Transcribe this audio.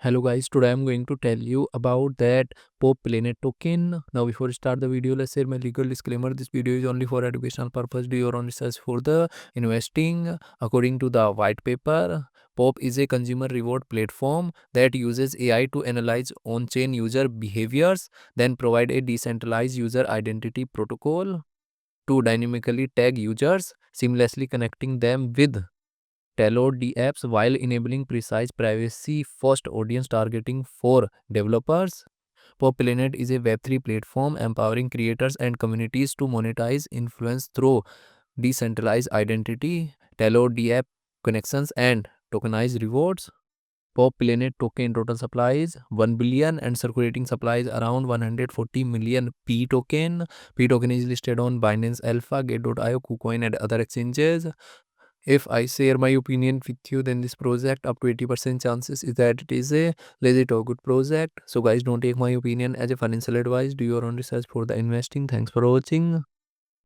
Hello guys, today I'm going to tell you about that PoP Planet token. Now before we start the video, let's share my legal disclaimer. This video is only for educational purpose. Do your own research for the investing. According to the white paper, PoP is a consumer reward platform that uses AI to analyze on-chain user behaviors, then provide a decentralized user identity protocol to dynamically tag users, seamlessly connecting them with tailored the apps while enabling precise privacy first audience targeting for developers. PopPlanet is a Web3 platform empowering creators and communities to monetize influence through decentralized identity, tailored the app connections, and tokenized rewards. PopPlanet token total supply is 1 billion and circulating supply is around 140 million P token. P token is listed on Binance Alpha, Gate.io, KuCoin, and other exchanges. If I share my opinion with you, then this project up to 80% chances is that it is a legit or good project. So guys, don't take my opinion as a financial advice. Do your own research for the investing. Thanks for watching.